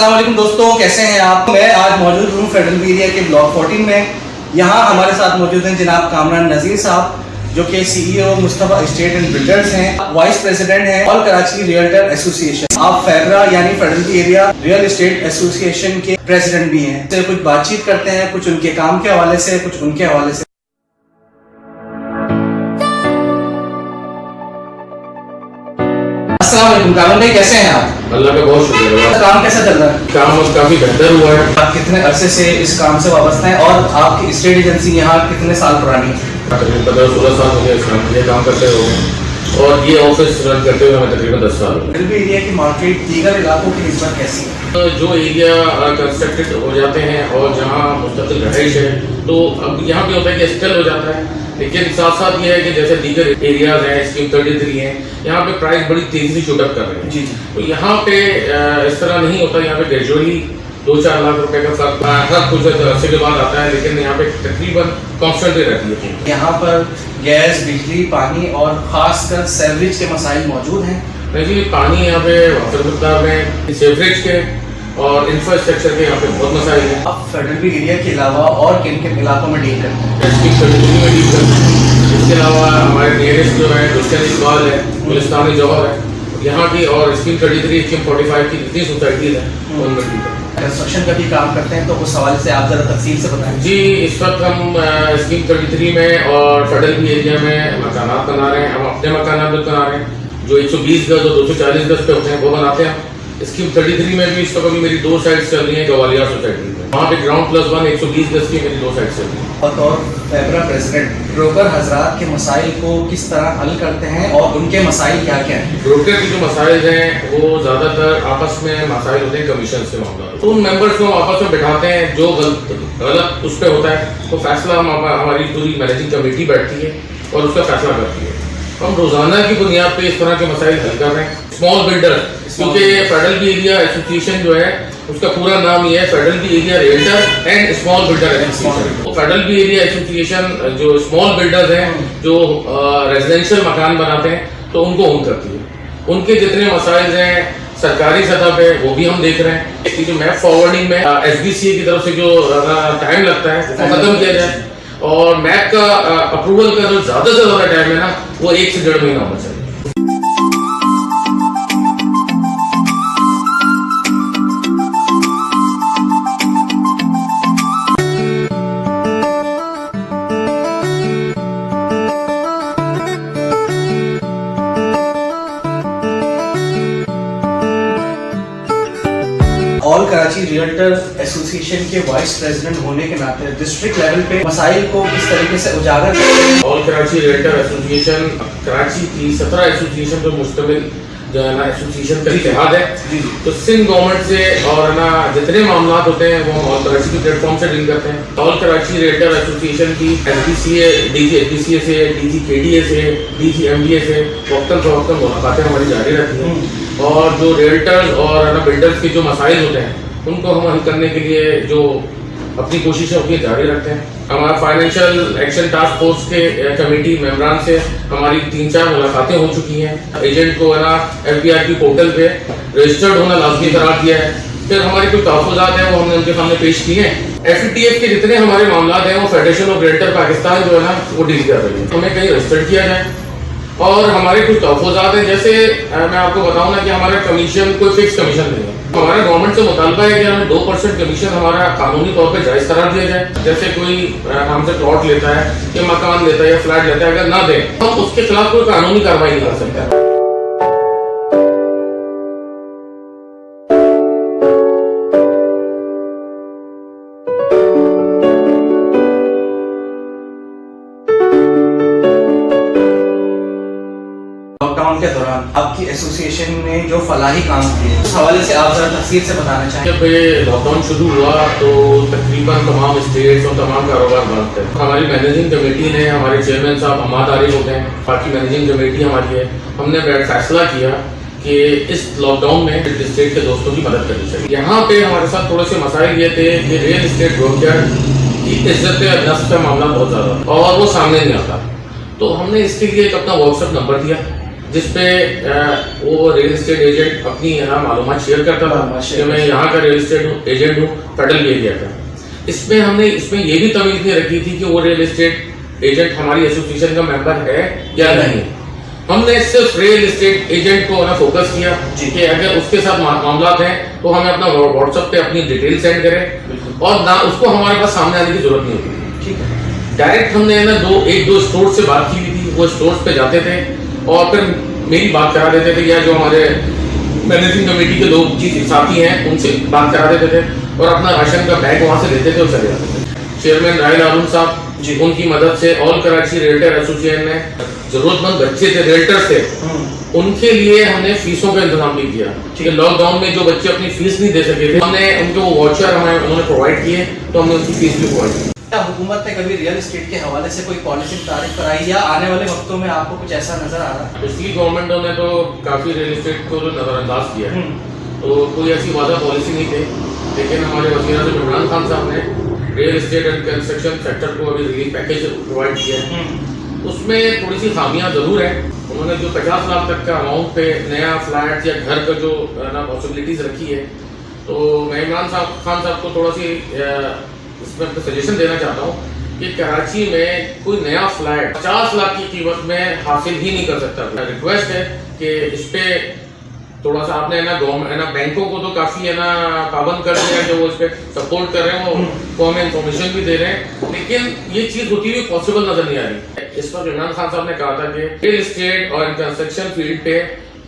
अस्सलाम वालेकुम दोस्तों, कैसे हैं आप। मैं आज मौजूद हूँ फेडरल एरिया के ब्लॉक 14 में। यहाँ हमारे साथ मौजूद हैं जनाब कामरान नज़ीर साहब, जो कि CEO Mustafa state and builders हैं, वाइस प्रेसिडेंट हैं ऑल कराची रियल्टर एसोसिएशन। आप फेडरा यानी federal area real estate association के प्रेसिडेंट भी हैं। तो कुछ बातचीत करते हैं, कुछ उनके काम के हवाले से, कुछ उनके हवाले से। अस्सलाम वालेकुम कामरान भाई, कैसे हैं आप। अल्लाह का बहुत शुक्रिया। काम कैसा चल रहा है। काम काफी बेहतर हुआ है। आप कितने अरसे से इस काम से वाबस्ता हैं और आपकी स्टेट एजेंसी यहाँ कितने साल पुरानी है। तकरीबन 15-16 साल मुझे ये काम करते हुए और ये ऑफिस रन करते हुए हमें तकरीबन 10 साल हो रेलवे एरिया की मार्केट दीगर इलाकों की निस्बत कैसी है। जो एरिया कंस्ट्रक्टेड हो जाते हैं और जहाँ मुस्तकिल रहाइश है तो अब यहाँ पे होता है कि स्टेल हो जाता है, लेकिन साथ साथ ये है कि जैसे दीगर एरियाज हैं, स्कीम 33 हैं, यहाँ पे प्राइस बड़ी तेजी से शूट अप कर रहे हैं। जी। तो यहाँ पे इस तरह नहीं होता, यहाँ पे ग्रेजुअली 2-4 लाख रुपए का फर्क हर कुछ अरसे के बाद आता है, लेकिन यहाँ पे तकरीबन कांस्टेंट रहती है। यहाँ पर गैस, बिजली, पानी और खासकर सेवरेज के मसाइल मौजूद हैं। देखिए पानी यहाँ पे वाफिर मिकदार में, सेवरेज के और इंफ्रास्ट्रक्चर के यहाँ पे बहुत मसाइल हैं। आप फेडरल एरिया के अलावा और किन किन इलाकों में डील करते हैं। स्कीम 33 में डील करते हैं। इसके अलावा हमारे नियरेस्ट जो है दुष्कर्म इकबाल है, गुलिस्तान जौहर है यहाँ की, और स्कीम 33, स्कीम 45 की जितनी सोसाइटीज हैं उनमें डील करते हैं। कंस्ट्रक्शन का भी काम करते हैं, तो उस हवाले से आप जरा तफसील से बताएं। जी, इस वक्त हम स्कीम 33 में और फेडरल एरिया में मकानात बना रहे हैं। हम अपने मकानात भी बना रहे हैं जो 120 गज और 240 गज पे होते हैं, वो बनाते हैं। स्कीम 33 में भी इस वक्त मेरी 2 साइट्स चल रही हैं गवालिया सोसाइटी में, वहाँ पे ग्राउंड +1 120 गज की मेरी 2 साइट्स चल रही हैं। और फेडरा प्रेसिडेंट ब्रोकर हजरात के मसाइल को किस तरह हल करते हैं और उनके मसाइल क्या क्या हैं। ब्रोकर की जो मसाइल हैं वो ज़्यादातर आपस में मसाइल होते हैं कमीशन से मामला, तो उन मेंबर्स को हम आपस में बैठाते हैं। जो गलत उस पर होता है तो फैसला हमारी पूरी मैनेजिंग कमेटी बैठती है और उसका फैसला करती है। हम रोजाना की बुनियाद पे इस तरह के मसाइल हल कर रहे हैं। स्मॉल बिल्डर, क्योंकि फेडरल एरिया एसोसिएशन जो है उसका पूरा नाम ये है federal area realtor and small builder association. तो फेडरल एरिया एसोसिएशन जो स्मॉल बिल्डर्स हैं, जो रेजिडेंशियल मकान बनाते हैं, तो उनको ओन करती है। उनके जितने मसाइल हैं सरकारी सतह पे वो भी हम देख रहे हैं। इसकी जो मैप फॉरवर्डिंग में SBCA की तरफ से जो टाइम लगता है वो खत्म किया जाए, और मैप का अप्रूवल का जो ज्यादा से ज्यादा टाइम है ना वो 1 से 1.5 महीना होना चाहिए। ऑल कराची रियल्टर एसोसिएशन के वाइस प्रेसिडेंट होने के नाते डिस्ट्रिक्ट लेवल पे मसाइल को किस तरीके से उजागर करते हैं। All Karachi realtor association Karachi की 17 एसोसिएशन पर मुश्तमिल जो है ना एसोसिएशन का इतिहाद है। तो सिंध गवर्नमेंट से और ना जितने मामला होते हैं वो हम ऑल कराची के प्लेटफॉर्म से डील करते हैं। ऑल कराची रियल्टर एसोसिएशन की SBCA, DG SBCA से, DG KDA से, DG MDA से वक्तन फवक्तन मुलाकातें हमारी जारी रहती हैं, और जो रियल्टर्स और ना बिल्डर्स के जो मसाइल होते हैं उनको हम हल करने के लिए जो अपनी कोशिशें होती है जारी रखते हैं। हमारा फाइनेंशियल एक्शन टास्क फोर्स के कमेटी मेंबरान से हमारी 3-4 मुलाकातें हो चुकी हैं। एजेंट को है ना FBRP पोर्टल पे रजिस्टर्ड होना लाजमी करार दिया है। फिर हमारे कुछ तहफ़्फ़ुज़ात हैं वो हमने उनके सामने पेश किए हैं। FATF के जितने हमारे मामला हैं वो फेडरेशन ऑफ रियल्टर पाकिस्तान जो है ना वो डील कर रही है, हमें कहीं रजिस्टर्ड किया जाए। और हमारे कुछ तहफ़्फ़ुज़ात हैं, जैसे मैं आपको बताऊं ना कि हमारा कमीशन कोई फिक्स कमीशन नहीं है। हमारा गवर्नमेंट से मुतालबा है कि हमें 2% कमीशन हमारा कानूनी तौर पे जायज़ करार दिया जाए। जैसे कोई हमसे प्लॉट लेता है या मकान लेता है या फ्लैट लेता है, अगर ना दे तो हम उसके खिलाफ कोई कानूनी कार्रवाई नहीं कर सकते। लॉकडाउन के दौरान आपकी एसोसिएशन ने जो फलाही काम किए उस हवाले से आप जरा तफसील से बताना चाहें। जब ये लॉकडाउन शुरू हुआ तो तकरीबन तमाम स्टेट्स और तमाम कारोबार बंद थे। हमारी मैनेजिंग कमेटी ने, हमारे चेयरमैन साहब हमाद आरिफ होते हैं, बाकी मैनेजिंग कमेटी हमारी है, हमने फैसला किया कि इस लॉकडाउन में स्टेट के दोस्तों की मदद करनी चाहिए। यहाँ पे हमारे साथ थोड़े से मसाइल ये थे कि रियल एस्टेट ब्रोकर की इज्जत नफ्स का मामला बहुत ज़्यादा और वो सामने नहीं आता, तो हमने इसके लिए एक अपना व्हाट्सएप नंबर दिया जिसपे वो रियल एस्टेट एजेंट अपनी मालूमात शेयर करता था कि मैं यहाँ का रियल एस्टेट एजेंट हूँ, फेडरल एरिया का। इसमें हमने इसमें ये भी तमीज़ नहीं रखी थी कि वो रियल एस्टेट एजेंट हमारी एसोसिएशन का मेंबर है या नहीं। हमने सिर्फ रियल एस्टेट एजेंट को ना फोकस किया कि अगर उसके साथ मामला हैं तो हमें अपना व्हाट्सएप पे अपनी डिटेल सेंड करें और ना उसको हमारे पास सामने आने की जरूरत नहीं होती। ठीक है, डायरेक्ट हमने ना एक दो स्टोर से बात की हुई थी, वो स्टोर्स पे जाते थे और फिर मेरी बात करा देते थे, या जो हमारे मैनेजिंग कमेटी के लोग साथी हैं उनसे बात करा देते थे और अपना राशन का बैग वहाँ से लेते थे और चले जाते थे। चेयरमैन राहिल हारून साहब जी, उनकी मदद से ऑल कराची रियल्टर एसोसिएशन ने जरूरतमंद बच्चे थे, रियल्टर्स थे, उनके लिए हमने फीसों का इंतजाम भी किया। ठीक है, लॉकडाउन में जो बच्चे अपनी फीस नहीं दे सके थे, हमने उनको वो वाउचर हमें उन्होंने प्रोवाइड किए, तो हमने उनकी फीस भी प्रोवाइड की। क्या हुकूमत ने कभी रियल एस्टेट के हवाले से कोई पॉलिसी तारीफ कराई या आने वाले वक्तों में आपको कुछ ऐसा नजर आ रहा है? पिछली गवर्नमेंटों ने तो काफी रियल एस्टेट को नजरअंदाज किया है, तो कोई ऐसी वादा पॉलिसी नहीं थी, लेकिन हमारे वज़ीर आज़म इमरान खान साहब ने real estate and construction sector को अभी रिलीफ पैकेज प्रोवाइड किया है। उसमें थोड़ी सी खामियां जरूर है। उन्होंने जो 50 लाख तक का अमाउंट पे नया फ्लैट या घर का जो ना पॉसिबिलिटीज रखी है, तो मैं इमरान खान साहब को थोड़ा सी इसमें अपना सजेशन देना चाहता हूँ कि कराची में कोई नया फ्लैट 50 लाख की कीमत में हासिल ही नहीं कर सकता। रिक्वेस्ट है कि इस पे थोड़ा सा आपने ना गवर्नमेंट ना बैंकों को तो काफी है ना पाबंद कर दिया कि वो इस पे सपोर्ट कर रहे हैं, वो हमें इन्फॉर्मेशन भी दे रहे हैं, लेकिन ये चीज होती हुई पॉसिबल नजर नहीं आ रही। इस पर इमरान खान साहब ने कहा था कि रियल एस्टेट और कंस्ट्रक्शन फील्ड पे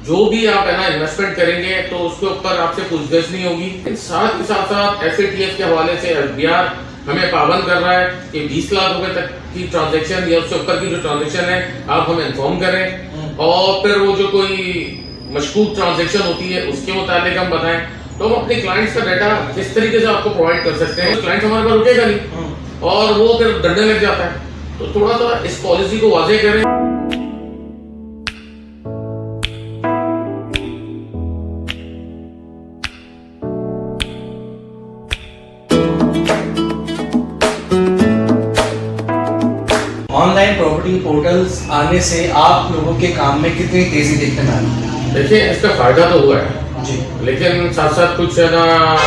जो भी आप है ना इन्वेस्टमेंट करेंगे तो उसके ऊपर आपसे पूछताछ नहीं होगी। साथ ही साथ FATF के हवाले से SBR हमें पाबंद कर रहा है कि 20 लाख रुपए तक की ट्रांजैक्शन या उससे ऊपर की जो ट्रांजैक्शन है आप हमें इन्फॉर्म करें, और फिर वो जो कोई मशकूक ट्रांजैक्शन होती है उसके मुताबिक हम बताएं, तो हम अपने क्लाइंट्स का डाटा किस तरीके से आपको प्रोवाइड कर सकते हैं। क्लाइंट हमारे पास रुकेगा नहीं और वो फिर डरने लग जाता है, तो थोड़ा सा इस पॉलिसी को वाज़ेह करें। ऑनलाइन प्रॉपर्टी पोर्टल्स आने से आप लोगों के काम में कितनी तेजी देखने में आई? देखिए, इसका फायदा तो हुआ है जी, लेकिन साथ साथ कुछ है ना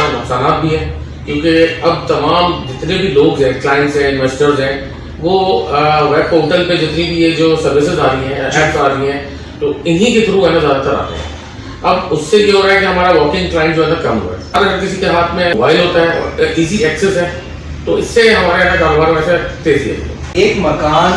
नुकसान भी हैं, क्योंकि अब तमाम जितने भी लोग हैं, क्लाइंट्स हैं, इन्वेस्टर्स हैं, वो वेब पोर्टल पे जितनी भी ये जो सर्विसेज आ रही हैं, एप्स आ रही हैं, तो इन्हीं के थ्रू है ना ज़्यादातर आते हैं। अब उससे ये हो रहा है कि हमारा वॉकिंग क्लाइंट जो है ना कम हुआ है। अगर किसी के हाथ में मोबाइल होता है, ईजी एक्सेस है, तो इससे हमारे यहाँ कारोबार में से तेजी है। एक मकान,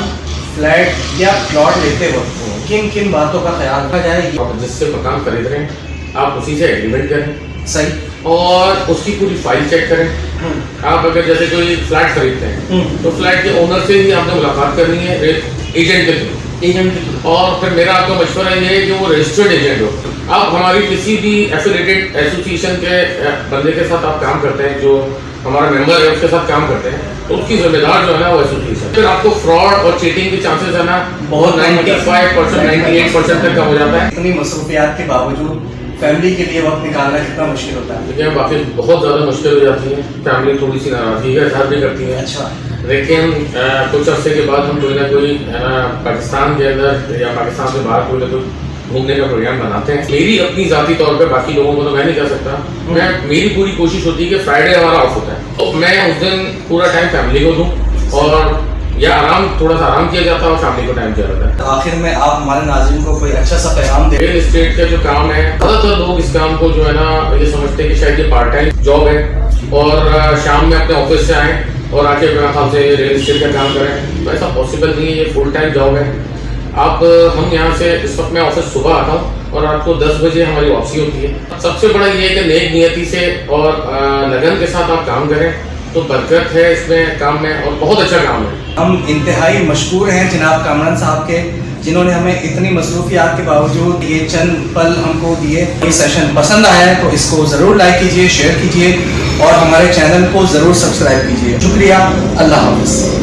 फ्लैट या प्लॉट लेते वक्त किन किन बातों का ख्याल रखा जाए? जिससे मकान खरीद रहे हैं आप उसी से एग्रीमेंट करें, सही, और उसकी पूरी फाइल चेक करें। आप अगर जैसे कोई फ्लैट खरीदते हैं तो फ्लैट के ओनर से ही आपने मुलाकात करनी है एजेंट के थ्रू, और फिर मेरा आपको मशवरा ये है कि वो रजिस्टर्ड एजेंट हो। आप हमारी किसी भी एफिलिएटेड एसोसिएशन के बंदे के साथ आप काम करते हैं, जो हमारा मेंबर है उसके साथ काम करते हैं, तो उसकी जिम्मेदार जो है ना वो एसोसिएशन। फिर आपको फ्रॉड और चीटिंग के चांसेस है ना बहुत 95% 98% तक कम हो जाता है। इतनी मसरूफियात के बावजूद फैमिली के लिए वक्त निकालना कितना मुश्किल होता है? देखिए, बाकी बहुत ज़्यादा मुश्किल हो जाती है। फैमिली थोड़ी सी नाराजगी का इजहार भी करती है। अच्छा, लेकिन कुछ अर्से के बाद हम कोई ना कोई है ना पाकिस्तान के अंदर या पाकिस्तान से बाहर कोई ना कोई घूमने का प्रोग्राम बनाते हैं। मेरी अपनी जाती तौर पे, बाकी लोगों को तो मैं नहीं कह सकता, मेरी पूरी कोशिश होती है कि फ्राइडे हमारा ऑफ होता है, तो मैं उस दिन पूरा टाइम फैमिली को दूं और या थोड़ा सा आराम किया जाता है और फैमिली को टाइम दिया जाता है। आखिर में आप हमारे नाज़रीन को कोई अच्छा सा पैगाम दें? रियल एस्टेट का जो काम है, ज़्यादातर लोग इस काम को जो है ना ये समझते हैं कि शायद ये पार्ट टाइम जॉब है और शाम में अपने ऑफिस से आए और आके मेरे ख्याल से रियल एस्टेट का काम करें, तो ऐसा पॉसिबल नहीं है। ये फुल टाइम जॉब है। हम यहाँ से इस वक्त मैं ऑफिस सुबह आता हूँ और रात को 10 बजे हमारी वापसी होती है। सबसे बड़ा ये है कि नेक नियति से और लगन के साथ आप काम करें तो बरकत है इसमें काम में, और बहुत अच्छा काम है। हम इंतहाई मशकूर हैं जनाब कामरान साहब के, जिन्होंने हमें इतनी मसरूफियात के बावजूद ये चंद पल हमको दिए। ये सेशन पसंद आया है तो इसको ज़रूर लाइक कीजिए, शेयर कीजिए और हमारे चैनल को ज़रूर सब्सक्राइब कीजिए। शुक्रिया, अल्लाह हाफ़िज़।